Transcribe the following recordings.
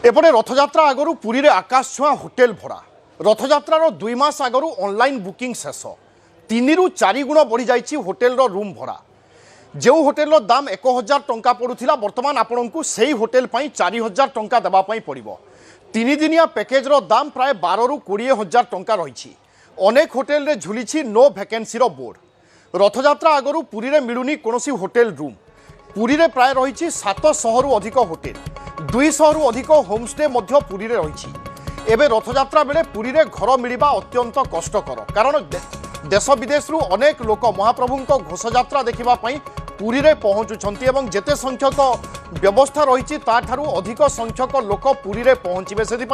एपटे रथयात्रा आगु पुरी रे आकाश छुआ होटेल भरा रथयात्रार 2 मास आगु ऑनलाइन बुकिंग शेष 3 रु 4 गुण बढ़ी जाइए होटेल रूम भरा जो होटेल दाम 1000 टंका पड़ूला बर्तमान आपण को सही होटेल 4000 टंका देवाई पड़ो। 3 दिनिया पैकेज दाम प्राय 12 रु 20,000 टंका रही। अनेक होटेल रे झुली नो भैकेन्सी बोर्ड। रथयात्रा आगु पुरी रे मिलूनी कौनसी होटेल रूम। पुरी रे प्राय रही 700 रु अधिक होटेल 200 रु अधिक होमस्टे पुरी रे रही। एबे रथयात्रा बेले पुरी रे घर मिलवा अत्यंत कष्टकर कारण देश विदेश रु अनेक लोक महाप्रभु घोषयात्रा देखा पुरी रे पहुँचुंट और जेते संख्यक व्यवस्था रही ताठारू अधिक संख्यक लोक पुरी रे पहुँचे से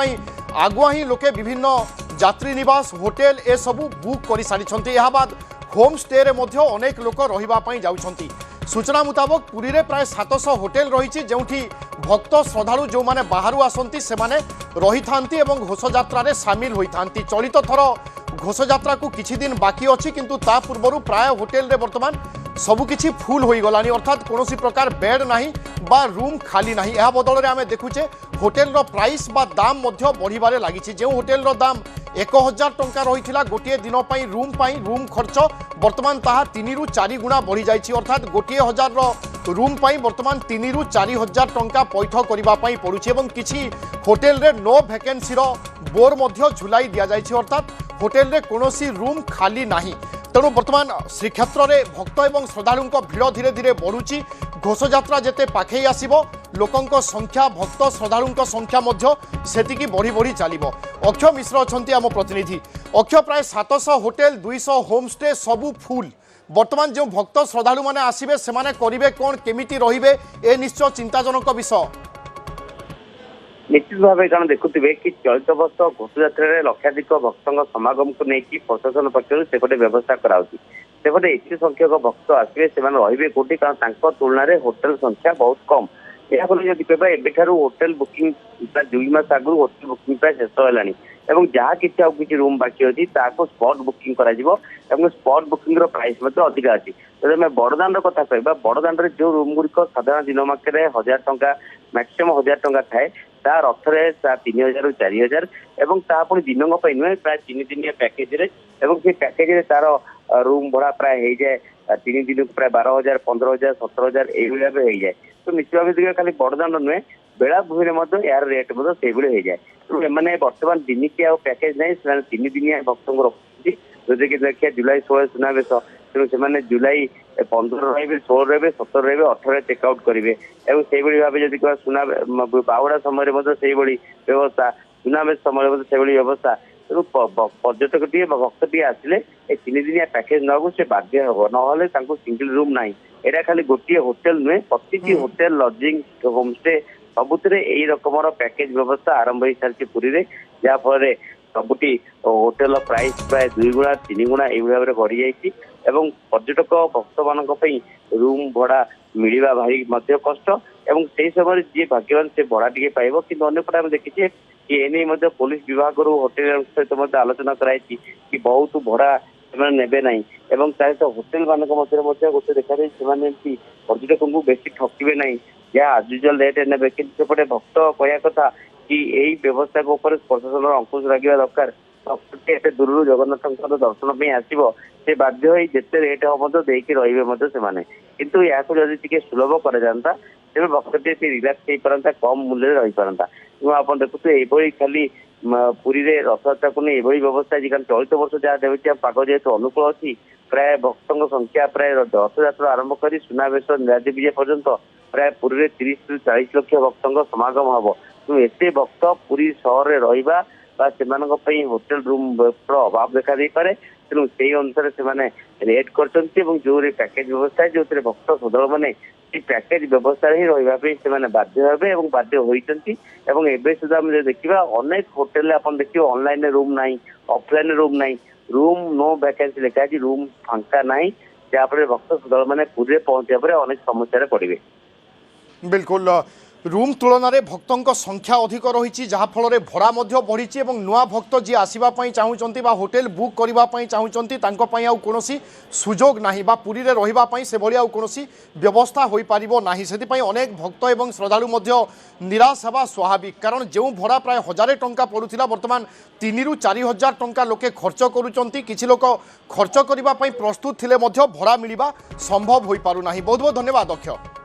आगुआ ही लोके विभिन्न यात्री निवास होटेल ए सबू बुक कर सारी। बाद होम स्टे रे मध्य अनेक लोक रही जाउछंती। सूचना मुताबक पुरी रे प्राय 700 होटेल रही जो भक्त श्रद्धालु जो माने बाहर आसती से माने रही थांती एवं घोषयात्रा रे शामिल होई थांती। चलित थर घोषयात्रा को किछि दिन बाकी अछि किंतु ता पूर्वरु प्राय होटेल रे वर्तमान सबुकिछि फुल होई गलानी अर्थात कोनोसी प्रकार बेड नाही बा रूम खाली नाही। यह बदल में आम देखुचे होटेल रो प्राइस बा दाम मध्य बढ़िबारे लागिछि। जो होटेल रो दाम 1000 टंका रही गोटे दिन रूम खर्च बर्तमान ताहा 3 रु 4 गुणा बढ़ी जाइछि अर्थात गोटे 1000 रो रूम बर्तमान 3 रु 4000 टंका पैठ करने पड़ुछि और किछि होटेल रे नो भैकेन्सी बोर मध्य झुलाई दिया जाइछि अर्थात होटेल रे कोनोसी रूम खाली नाही। तेणु बर्तमान श्रीक्षेत्र में भक्त और श्रद्धालु भिड़ धीरे धीरे बढ़ुची। घोषयात्रा जेते पाखे आसिबो लोकंक संख्या भक्त श्रद्धालु संख्या मध्य सेतिकी बढ़ी बढ़ी चलिबो। अक्षय मिश्र अछंती आम प्रतिनिधि। अक्षय प्राय 700 होटेल 200 होमस्टे सबू फुल बर्तमान जो भक्त श्रद्धालु माने आसिबे से माने करिवे कोन केमिति रहिबे ए निश्चय चिंताजनक विषय। निश्चित भाव कारण देखुवे कि चलित वर्ष घोषयात्रा लक्षाधिक भक्तों समागम को लेकिन प्रशासन पक्षर सेपटे व्यवस्था करापटे एत संख्यक भक्त आसवे से रे कौटी कारण तुलन में होटेल संख्या बहुत कम। यह जब कहवा एबेठार होटेल बुकिंग 2 मास आगु होटेल बुकिंग प्राय शेष है जहाँ कि रूम बाकी अच्छी स्पॉट बुकिंग कर स्पॉट बुकिंग प्राइस अधिक अच्छी। तो आम बड़दान कथा कहवा बड़दान जो रूम गुड़िक साधारण दिन माके 1000 टंका मैक्सिमम 1000 टंका थाए तार अर्थरे 3000 रु 4000 एवं पुणी दिन नुहे प्राय 3 दिनिया पैकेज से पैकेज तार रूम भड़ा प्राय हो जाए 3 दिन को प्राय 12,000 15,000 17,000 यही जाए। तो निश्चित भाव देखिए खाली बड़दान नुहे बेलाभूमि यार रेट से हो जाए। तो एम बर्तमान दिनिकिया पैकेज नहीं 3 दिनिया भक्त रखुच्च जदि देखिए जुलाई 16 सुनावेश तेणु से जुलाई 15 रे 16 रे 17 रे 18 चेकआउट करेंगे और से भाव जब कह सुना बाहुड़ा समय व्यवस्था सुनावेश समय व्यवस्था तेणु पर्यटक टे भक्त टे आसिले 3 दिनिया पैकेज नाकू से बाध्य हम ना सिंगल रूम ना यहाँ खाली गोटे होटेल नुहे प्रति होटेल लजिंग होमस्टे सबुत यही रकम पैकेज व्यवस्था आरंभ हो सारी पुरी में जहाँफल सबुटी होटेल प्राइस प्राय 2 गुणा 3 गुणा भाव में बढ़ी जाइए एवं पर्यटक भक्त मान रूम भड़ा मिलवा भारी कष्ट और से समय जी भाग्यवान से भड़ा टे पाइब कि अंपटे देखीचे कि एने पुलिस विभाग होटेल सहित आलोचना कराई कि बहुत भड़ा से नेबे ना एवं सहित होटेल मान गोटे देखा से पर्यटक को बेसी ठकबे ना जहाँ आज यूजुआल रेट ने कि सेपटे भक्त कहया कथा कि यही व्यवस्था को प्रशासन अंकुश लगे दरकार एत दूर जगन्नाथ दर्शन आसो से बाध्य जिते रेट हम देकी रे किंतु या जदि सुलभ कर जाता तेज भक्त टे रिलैक्स हो पारता कम मूल्य रही पारता। आप देखुए ये खाली पुरी रे रथयात्रा को नहीं व्यवस्था कारण चलित वर्ष जहाँ देखिए पाग जेहतु अनुकूल अच्छी प्राय भक्तों संख्या प्राय रथयात्रा आरंभ कर सुनावेश नीलाद्री विजय पर्यंत प्राय पुरी में 30 रु 40 लक्ष भक्तों समागम हम तेणु एत भक्त पुरी सहर में रहा से होटेल रूम अभाव देखा दे पारे तेणु से अनुसार से रेट कर जो पैकेज व्यवस्था है जो भक्त श्रद्धालु मैंने पैकेज व्यवस्था ही रही बाध्य हे और बाध्य होती एवं सुधा देखा अनेक होटेल आप देखिए ऑनलाइन रूम ना ऑफलाइन रूम ना रूम नो वैकेंसी लिखा है रूम फांका ना जहाँफल भक्त श्रद्धालु मैंने पुरी पहुंचा पर अनेक समस्या पड़े। बिल्कुल रूम तुलन में भक्तों संख्या अधिक रही जहाँफल भड़ा बढ़ी और नुआ भक्त जी आसवाई चाहूँगी होटेल बुक करने चाहूँगी कौन सुजोग ना पुरी में रही से भाई कौन व्यवस्था हो पार ना से अनेक भक्त और श्रद्धालु निराश हवा स्वाभाविक कारण जो भड़ा प्राय 1000 टंका पड़ूला बर्तमान 3 ରୁ 4000 टंका लोके खर्च करुँच किसी लोक खर्च करने प्रस्तुत थे भड़ा मिलवा संभव हो पारना। बहुत बहुत धन्यवाद अक्षय।